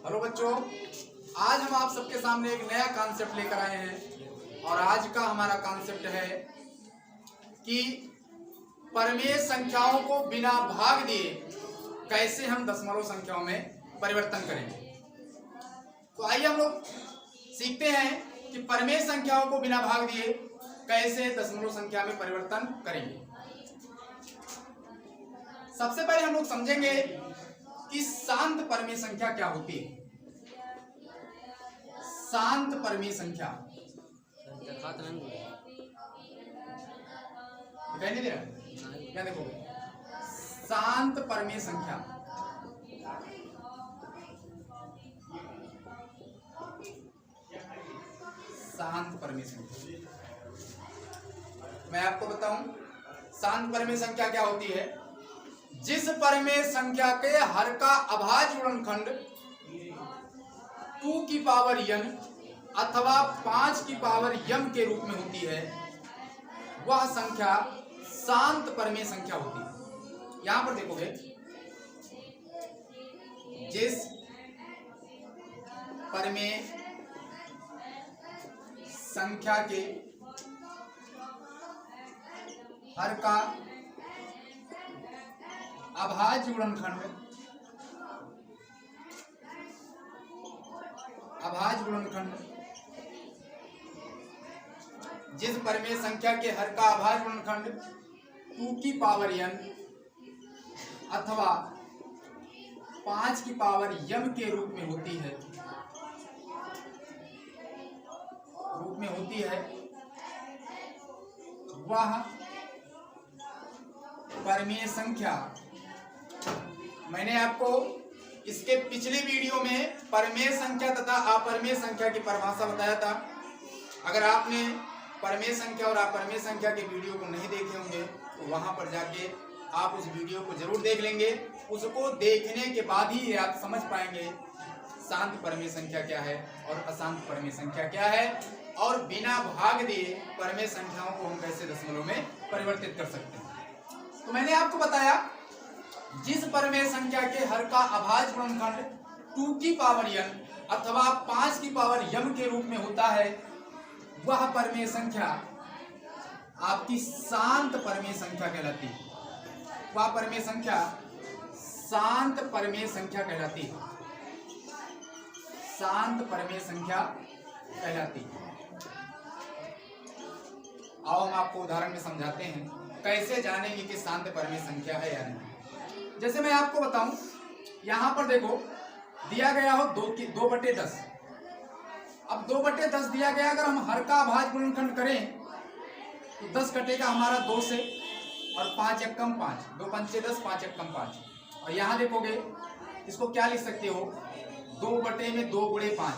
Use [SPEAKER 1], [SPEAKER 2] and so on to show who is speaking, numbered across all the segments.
[SPEAKER 1] Hello बच्चों, आज हम आप सबके सामने एक नया कॉन्सेप्ट लेकर आए हैं और आज का हमारा कॉन्सेप्ट है कि परमेय संख्याओं को बिना भाग दिए कैसे हम दशमलव संख्याओं में परिवर्तन करेंगे। तो आइए हम लोग सीखते हैं कि परमेय संख्याओं को बिना भाग दिए कैसे दशमलव संख्या में परिवर्तन करेंगे। सबसे पहले हम लोग समझेंगे कि शांत परमेय संख्या क्या होती है। शांत परमेय संख्या दिखाई नहीं दे रहा क्या? देखोगे, शांत परमेय संख्या शांत परमेय संख्या मैं आपको बताऊं, शांत परमेय संख्या क्या होती है। जिस परमेय संख्या के हर का अभाज्य गुणनखंड 2 की पावर n अथवा 5 की पावर m के रूप में होती है, वह संख्या शांत परमेय संख्या होती है। यहां पर देखोगे, जिस परमेय संख्या के हर का अभाज्य गुणनखंड जिस परमेय संख्या के हर का अभाज्य गुणनखंड 2 की पावर n अथवा 5 की पावर m के रूप में होती है, वह परमेय संख्या, मैंने आपको इसके पिछले वीडियो में परमेय संख्या तथा अपरमेय संख्या की परिभाषा बताया था। अगर आपने परमेय संख्या और अपरमेय संख्या के वीडियो को नहीं देखे होंगे तो वहां पर जाके आप उस वीडियो को जरूर देख लेंगे। उसको देखने के बाद ही आप समझ पाएंगे शांत परमेय संख्या क्या है और अशांत परमेय संख्या क्या है, और बिना भाग दिए परमेय संख्याओं को हम कैसे दशमलव में परिवर्तित कर सकते हैं। तो मैंने आपको बताया, जिस परमेय संख्या के हर का अभाज्य गुणनखंड 2 की पावर n अथवा 5 की पावर m के रूप में होता है, वह परमेय संख्या आपकी शांत परमेय संख्या कहलाती है। वह परमेय संख्या शांत परमेय संख्या कहलाती है। शांत परमेय संख्या कहलाती है। आओ हम आपको उदाहरण में समझाते हैं कैसे जानेंगे कि शांत परमेय संख्या है या नहीं। जैसे मैं आपको बताऊं, यहां पर देखो दिया गया हो 2/10। अब 2/10 दिया गया, अगर हम हर का अभाज्य गुणनखंड करें तो 10 कटेगा हमारा 2 से और 5 एक कम 5, 2 पंचे 10, 5 एक कम 5। और यहाँ देखोगे, इसको क्या लिख सकते हो, 2/2 गुणे 5।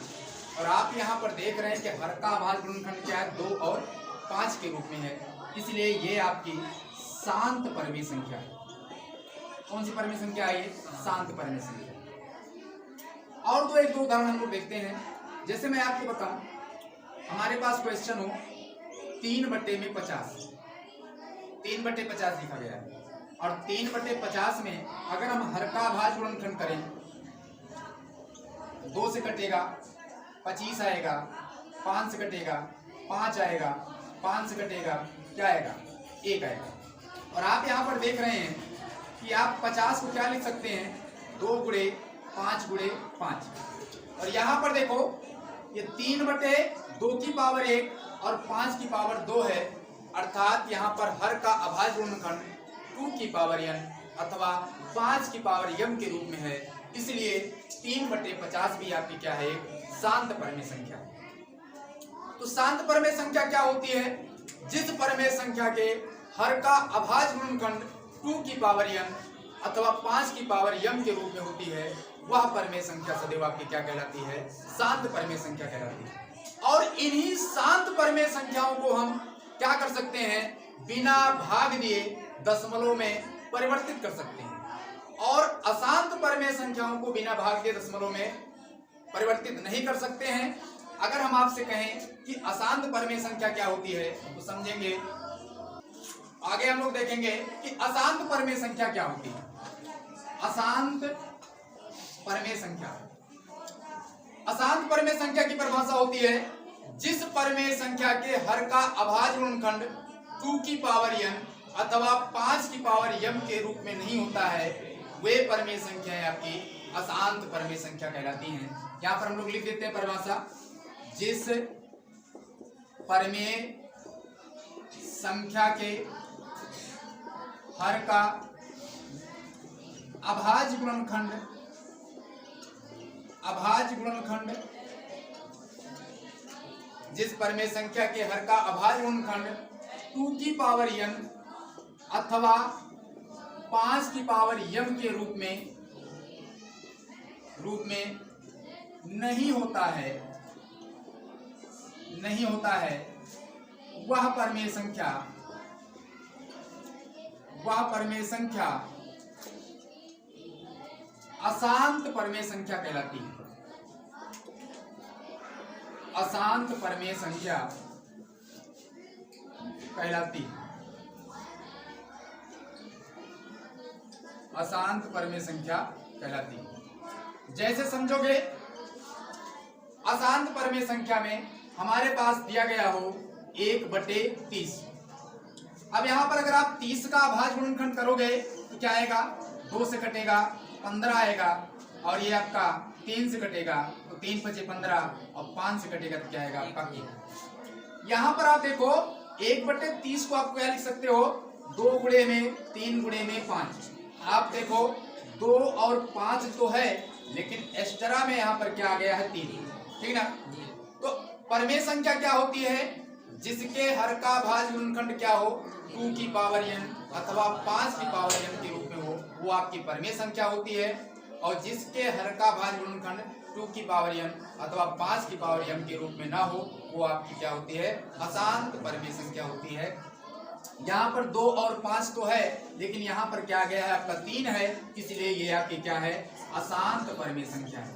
[SPEAKER 1] और आप यहाँ पर देख रहे हैं कि हर का अभाज्य गुणनखंड क्या है, 2 और 5 के रूप में है, इसलिए ये आपकी शांत परमेय संख्या है। कौन सी परमेय संख्या है ये? शांत परमेय संख्या। और एक दो उदाहरण हम लोग देखते हैं। जैसे मैं आपको बताऊं, हमारे पास क्वेश्चन हो 3/50, 3/50 लिखा गया है, और 3/50 में अगर हम हर का अभाज्य गुणनखंड करें, 2 से कटेगा 25 आएगा, 5 से कटेगा 5 आएगा, 5 से कटेगा क्या आएगा, 1 आएगा। और आप यहाँ पर देख रहे हैं कि आप 50 को क्या लिख सकते हैं, 2 गुणे 5 गुणे 5। और यहाँ पर देखो, ये 3/2 की पावर 1 और 5 की पावर 2 है, अर्थात यहाँ पर हर का अभाज्य गुणनखंड 2 की पावर n अथवा 5 की पावर m के रूप में है, इसलिए 3/50 भी आपकी क्या है, शांत परमेय संख्या। तो शांत परमेय संख्या क्या होती है? जिस परमेय संख्या के हर का अभाज्य गुणनखंड 2 की पावर n अथवा 5 की पावर m के रूप में होती है, वह परमेय संख्या सदैव आपकी क्या कहलाती है, शांत परमेय संख्या कहलाती है। और इन्हीं शांत परमेय संख्याओं को हम क्या कर सकते हैं, बिना भाग दिए दशमलव में परिवर्तित कर सकते हैं। और अशांत परमेय संख्याओं को बिना भाग दिए दशमलव में परिवर्तित नहीं कर सकते हैं। अगर हम आपसे कहें कि अशांत परमेय संख्या क्या होती है तो समझेंगे। आगे हम लोग देखेंगे कि अशांत परमेय संख्या क्या होती है। अशांत परमेय संख्या अशांत परमेय संख्या की परिभाषा होती है जिस परमेय संख्या के हर का अभाज्य गुणनखंड 2 की पावर n अथवा 5 की पावर m के रूप में नहीं होता है, वे परमेय संख्याएं आपकी अशांत परमेय संख्या कहलाती हैं। यहाँ पर हम लोग लिख देते हैं परिभाषा, जिस परमेय संख्या के हर का अभाज्य गुणनखंड जिस परमेय संख्या के हर का अभाज्य गुणनखंड 2 की पावर n अथवा 5 की पावर m के रूप में नहीं होता है, वह परमेय संख्या अशांत परमेय संख्या कहलाती है। अशांत परमेय संख्या कहलाती है। अशांत परमेय संख्या कहलाती है। जैसे समझोगे, अशांत परमेय संख्या में हमारे पास दिया गया हो 1/30। अब यहां पर अगर आप 30 का अभाज्य गुणनखंड करोगे तो क्या आएगा, 2 से कटेगा 15 आएगा, और ये आपका 3 से कटेगा तो 3 × 5 = 15, और 5 से कटेगा तो क्या आएगा आपका 1। यहाँ पर आप देखो 1/30 को आप क्या लिख सकते हो, 2 गुणे में 3 गुणे में 5। आप देखो 2 और 5 तो है, लेकिन एक्स्ट्रा में यहाँ पर क्या आ गया है 3, ठीक ना। तो परमेय संख्या क्या होती है, जिसके हर का अभाज्य गुणनखंड क्या हो, 2 की पावर n अथवा 5 की पावर m के रूप में हो, वो आपकी परमेय संख्या होती है। और जिसके हर का अभाज्य गुणनखंड 2 की पावर n अथवा 5 की पावर m के रूप में ना हो, वो आपकी क्या होती है, अशांत परमेय संख्या होती है। यहाँ पर 2 और 5 तो है, लेकिन यहाँ पर क्या गया है आपका 3 है, इसलिए ये आपकी क्या है, अशांत परमेय संख्या है।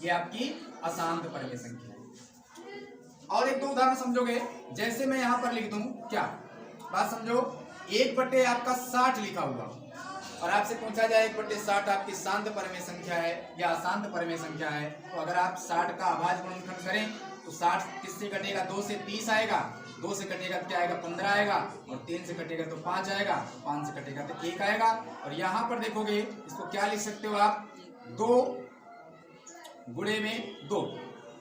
[SPEAKER 1] ये आपकी अशांत परमेय संख्या है। और एक दो उदाहरण समझोगे, जैसे मैं यहाँ पर लिख दूं, क्या बात समझो, 1/60 आपका 60 लिखा हुआ और आपसे पूछा जाए 1/60 आपकी शांत परमेय संख्या है या अशांत परमेय संख्या है, तो अगर आप 60 का अभाज्य गुणनखंड करें तो 60 किससे कटेगा, 2 से 30 आएगा, 2 से कटेगा तो क्या आएगा 15 आएगा, और 3 से कटेगा तो 5 आएगा, 5 से कटेगा तो 1 आएगा। और यहाँ पर देखोगे इसको क्या लिख सकते हो आप, 2 गुणे में 2,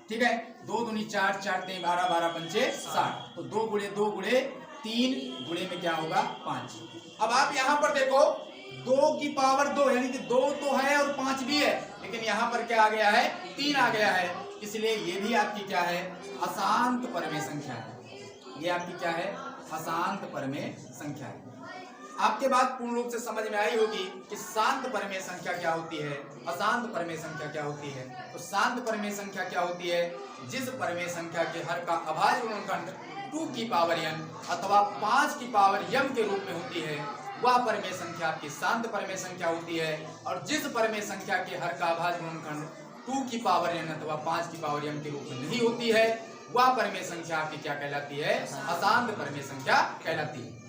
[SPEAKER 1] ठीक है, 2 दूनी 4, 4 3 12, 12 पंचे 60, तो 2 गुणे 2 गुणे 3 गुणे में क्या होगा 5। अब आप यहाँ पर देखो 2 की पावर 2, यानी कि 2 तो है और 5 भी है, लेकिन यहाँ पर क्या आ गया है, 3 आ गया है, इसलिए ये भी आपकी क्या है, अशांत परमेय संख्या है। ये आपकी क्या है, अशांत परमेय संख्या है। आपके बात पूर्ण रूप से समझ में आई होगी कि शांत परमेय संख्या क्या होती है, अशांत परमेय संख्या क्या होती है। तो शांत परमेय संख्या क्या होती है, जिस परमेय संख्या के हर का अभाज्य गुणनखंड 2 की पावर n अथवा 5 की पावर m के रूप में होती है, वह परमेय संख्या आपकी शांत परमेय संख्या होती है। और जिस परमेय संख्या के हर का अभाज्य गुणनखंड 2 की पावर n अथवा 5 की पावर m के रूप में नहीं होती है, वह परमेय संख्या आपकी क्या कहलाती है, अशांत परमेय संख्या कहलाती है।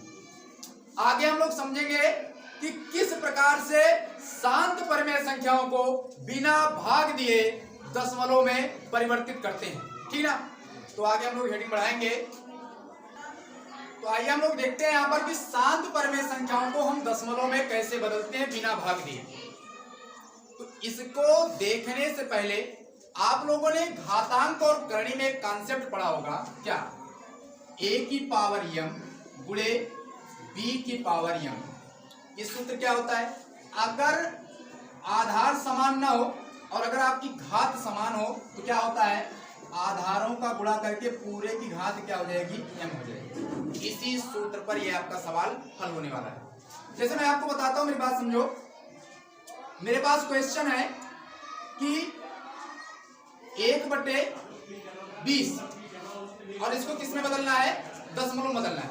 [SPEAKER 1] आगे हम लोग समझेंगे कि किस प्रकार से शांत परमेय संख्याओं को बिना भाग दिए दशमलव में परिवर्तित करते हैं, ठीक ना। तो आगे हम लोग हेडिंग बढ़ाएंगे। तो आइए हम लोग देखते हैं यहाँ पर कि शांत परमेय संख्याओं को हम दशमलव में कैसे बदलते हैं बिना भाग दिए। तो इसको देखने से पहले आप लोगों ने घातांक और करणी में एक कॉन्सेप्ट पढ़ा होगा, क्या, a की पावर m गुणे b की पावर m। ये सूत्र क्या होता है, अगर आधार समान ना हो और अगर आपकी घात समान हो तो क्या होता है, आधारों का गुणा करके पूरे की घात क्या हो जाएगी, m हो जाएगी। इसी सूत्र पर ये आपका सवाल हल होने वाला है। जैसे मैं आपको बताता हूं, मेरी बात समझो। मेरे पास क्वेश्चन है कि 1/20 और इसको किस में बदलना है, दशमलव बदलना है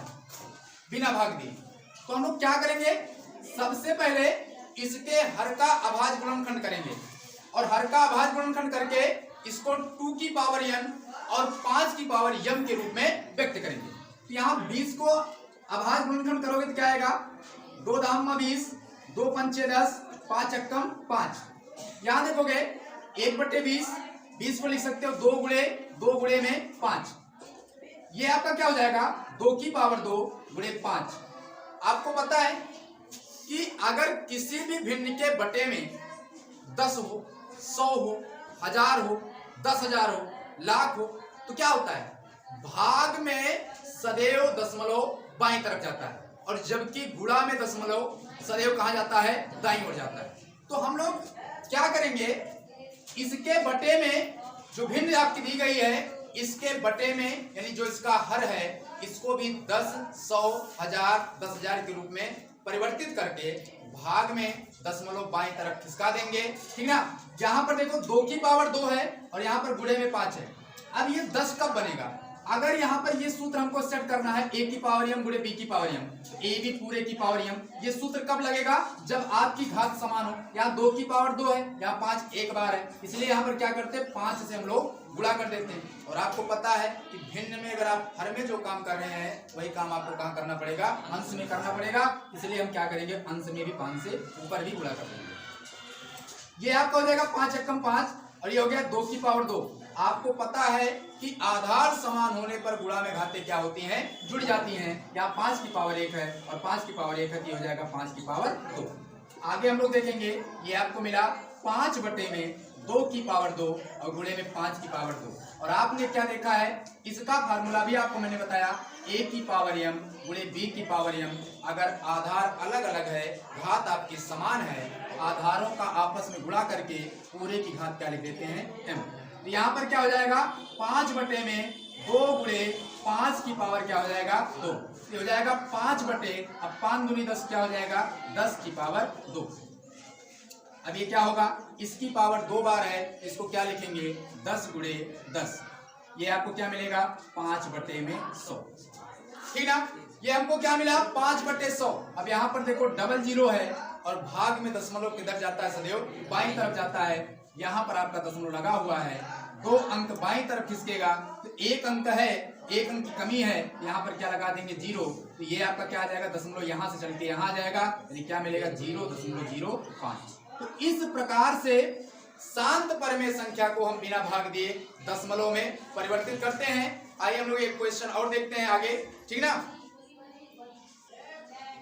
[SPEAKER 1] बिना भाग दिए। तो हम लोग क्या करेंगे, सबसे पहले इसके हर का अभाज्य गुणनखंड करेंगे और हर का अभाज्य गुणनखंड करके इसको 2 की पावर n और 5 की पावर m के रूप में व्यक्त करेंगे। तो यहाँ 20 को अभाज्य गुणनखंड करोगे तो क्या आएगा, 2 दाम 20, 2 पंचे 10, 5 अक्कम 5। यहाँ देखोगे 1/20 20 को लिख सकते हो 2 गुणे में 5। ये आपका क्या हो जाएगा 2 की पावर 2 गुणे 5। आपको पता है कि अगर किसी भी भिन्न के बटे में 10 हो, 100 हो, 1000 हो, 10,000 हो, लाख हो, तो क्या होता है भाग में सदैव दशमलव बाईं तरफ जाता है, और जबकि गुणा में दशमलव सदैव कहाँ जाता है दाईं ओर जाता है। तो हम लोग क्या करेंगे, इसके बटे में जो भिन्न आपकी दी गई है, इसके बटे में यानी जो इसका हर है, इसको भी 10, 100, 1000, 10,000 के रूप में परिवर्तित करके भाग में दशमलव बाईं तरफ खिसका देंगे, ठीक ना। यहाँ पर देखो 2 की पावर 2 है और यहाँ पर गुणे में 5 है। अब ये 10 कब बनेगा, अगर यहाँ पर ये सूत्र हमको सेट करना है a की पावर m गुणे b की पावर m, तो a भी पूरे की पावर m, ये सूत्र कब लगेगा जब आपकी घात समान हो। यहाँ 2 की पावर 2 है, यहाँ 5 एक बार है, इसलिए यहाँ पर क्या करते हैं 5 से हम लोग गुणा कर देते हैं। और आपको पता है कि भिन्न में अगर आप हर में जो काम कर रहे हैं वही काम आपको कहाँ करना पड़ेगा, अंश में करना पड़ेगा, इसलिए हम क्या करेंगे अंश में भी 5 से ऊपर भी गुणा कर देंगे। ये आपका हो जाएगा 5 एकम 5 और ये हो गया 2 की पावर 2। आपको पता है कि आधार समान होने पर गुणा में घातें क्या होती हैं, जुड़ जाती हैं। यहाँ 5 की पावर 1 है और 5 की पावर 1 है, ये हो जाएगा 5 की पावर 2। आगे हम लोग देखेंगे, ये आपको मिला 5 बटे में 2 की पावर 2 और गुणे में 5 की पावर 2। और आपने क्या देखा है, इसका फार्मूला भी आपको मैंने बताया, a की पावर m गुणे b की पावर m। अगर आधार अलग अलग है, घात आपकी समान है, आधारों का आपस में गुणा करके पूरे की घात क्या लिख देते हैं m। तो यहाँ पर क्या हो जाएगा 5 बटे में 2 गुणे 5 की पावर क्या हो जाएगा 2, ये हो जाएगा 5 बटे, अब 5 दूनी 10 क्या हो जाएगा 10 की पावर 2। अब ये क्या होगा, इसकी पावर 2 बार है, इसको क्या लिखेंगे 10 गुणे 10, ये आपको क्या मिलेगा 5 बटे में 100, ठीक ना। ये हमको क्या मिला 5 बटे 100। अब यहाँ पर देखो डबल जीरो है और भाग में दशमलव किधर जाता है सदैव बाईं तरफ जाता है। यहाँ पर आपका दशमलव लगा हुआ है, 2 अंक बाईं तरफ खिसकेगा, तो 1 अंक है, 1 अंक की कमी है, यहाँ पर क्या लगा देंगे 0, तो ये आपका क्या आ जाएगा दशमलव यहाँ से चल के यहाँ आ जाएगा, यानी क्या मिलेगा 0.05। तो इस प्रकार से शांत परमेय संख्या को हम बिना भाग दिए दशमलव में परिवर्तित करते हैं। आइए हम लोग एक क्वेश्चन और देखते हैं आगे, ठीक ना।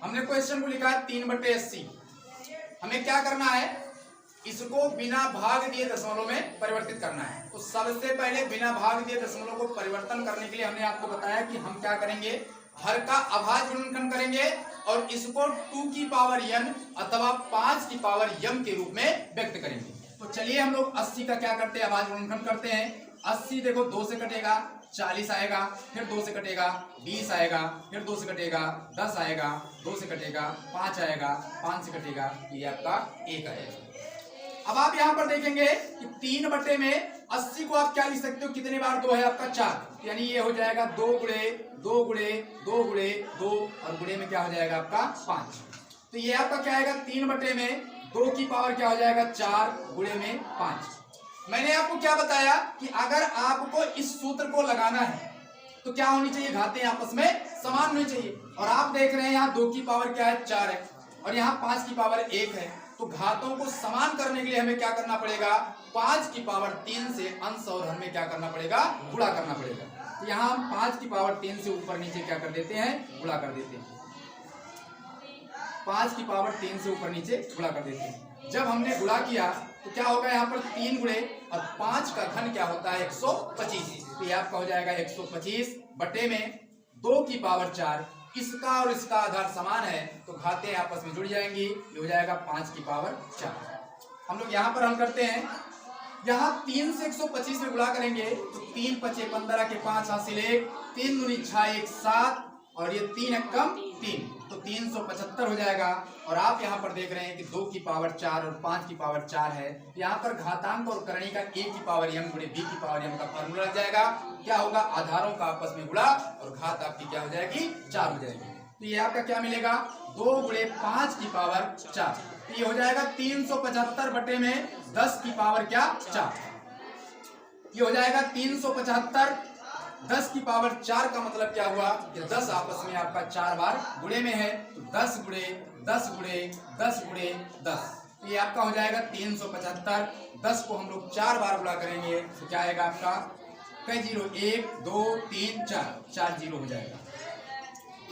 [SPEAKER 1] हमने क्वेश्चन को लिखा है 3/80। हमें क्या करना है, इसको बिना भाग दिए दशमलव में परिवर्तित करना है। तो सबसे पहले बिना भाग दिए दशमलव को परिवर्तन करने के लिए हमने आपको बताया कि हम क्या करेंगे, हर का अभाज्य गुणनखंड करेंगे और इसको 2 की पावर n अथवा 5 की पावर m के रूप में व्यक्त करेंगे। तो चलिए हम लोग 80 का क्या करते हैं, अभाज्य गुणनखंड करते हैं। 80 देखो 2 से कटेगा 40 आएगा, फिर 2 से कटेगा 20 आएगा, फिर 2 से कटेगा 10 आएगा, 2 से कटेगा 5 आएगा, 5 से कटेगा ये आपका 1 आएगा। अब आप यहाँ पर देखेंगे कि 3 बटे में 80 को आप क्या लिख सकते हो, कितने बार 2 है आपका 4, यानी ये हो जाएगा 2 गुणे 2 गुणे 2 गुणे 2 और गुणे में क्या हो जाएगा आपका 5। तो ये आपका क्या आएगा 3 बटे में 2 की पावर क्या हो जाएगा 4 गुणे में 5। मैंने आपको क्या बताया कि अगर आपको इस सूत्र को लगाना है तो क्या होनी चाहिए, घातें आपस में समान होनी चाहिए। और आप देख रहे हैं यहाँ 2 की पावर क्या है 4 है और यहाँ 5 की पावर 1 है, तो घातों को समान करने के लिए हमें क्या करना पड़ेगा, 5 की पावर 3 से अंश और हर में क्या करना पड़ेगा, गुणा करना पड़ेगा। तो यहाँ हम 5 की पावर 3 से ऊपर नीचे क्या कर देते हैं, गुणा कर देते हैं। 5 की पावर 3 से ऊपर नीचे गुणा कर देते हैं। जब हमने गुणा किया तो क्या होगा, यहाँ पर 3 गुणे और 5 का घन क्या होता है 125, तो ये आपका हो जाएगा 125 बटे में 2 की पावर 4। इसका और इसका आधार समान है तो घातें आपस में जुड़ जाएंगी, ये हो जाएगा 5 की पावर 4। हम लोग यहाँ पर हल करते हैं, यहाँ 3 से 125 में गुणा करेंगे तो 3 5 15 के 5 हासिल 1, 3 दूनी 6 1 7 और ये 3 एकम 3, तो 375 हो जाएगा। और आप यहाँ पर देख रहे हैं कि 2 की पावर 4 और 5 की पावर 4 है, यहाँ पर घातांक और करणी का a की पावर m गुणे b की पावर m का फॉर्मूला लग जाएगा। क्या होगा, आधारों का आपस में गुणा और घात आपकी क्या हो जाएगी 4 हो जाएगी। तो ये आपका क्या मिलेगा 2 गुणे 5 की पावर 4, तो ये हो जाएगा 375 बटे में 10 की पावर क्या 4, ये हो जाएगा 375 10 की पावर 4 का मतलब क्या हुआ कि 10 आपस में आपका 4 बार गुणे में है, तो 10 गुणे 10 गुणे 10 गुणे 10, तो ये आपका हो जाएगा 375। 10 को हम लोग 4 बार गुणा करेंगे तो क्या आएगा आपका, कई जीरो, 1 2 3 4 जीरो हो जाएगा।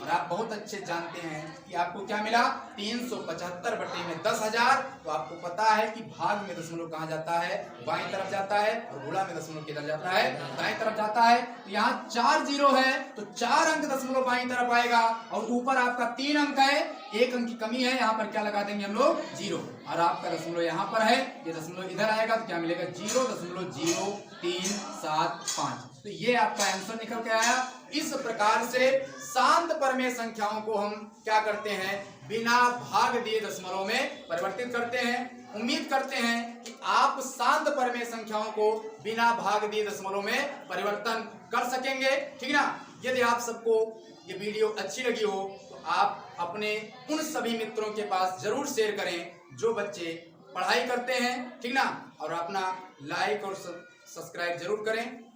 [SPEAKER 1] और आप बहुत अच्छे जानते हैं कि आपको क्या मिला, 375 बटे में 10,000। तो आपको पता है कि भाग में दशमलव कहाँ जाता है, बाईं तरफ जाता है, और गुणा में दशमलव किधर जाता है, दाईं तरफ जाता है। तो यहाँ 4 जीरो है तो 4 अंक दशमलव बाईं तरफ आएगा, और ऊपर आपका 3 अंक है, 1 अंक की कमी है, यहाँ पर क्या लगा देंगे हम लोग, जीरो। और आपका दशमलव यहाँ पर है, ये दशमलव इधर आएगा तो क्या मिलेगा, 0.0375। तो ये आपका आंसर निकल के आया। इस प्रकार से शांत परमेय संख्याओं को हम क्या करते हैं, बिना भाग दिए दशमलव में परिवर्तित करते हैं। उम्मीद करते हैं कि आप शांत परमेय संख्याओं को बिना भाग दिए दशमलव में परिवर्तन कर सकेंगे, ठीक ना। यदि आप सबको ये वीडियो अच्छी लगी हो तो आप अपने उन सभी मित्रों के पास जरूर शेयर करें जो बच्चे पढ़ाई करते हैं, ठीक ना। और अपना लाइक और सब्सक्राइब जरूर करें।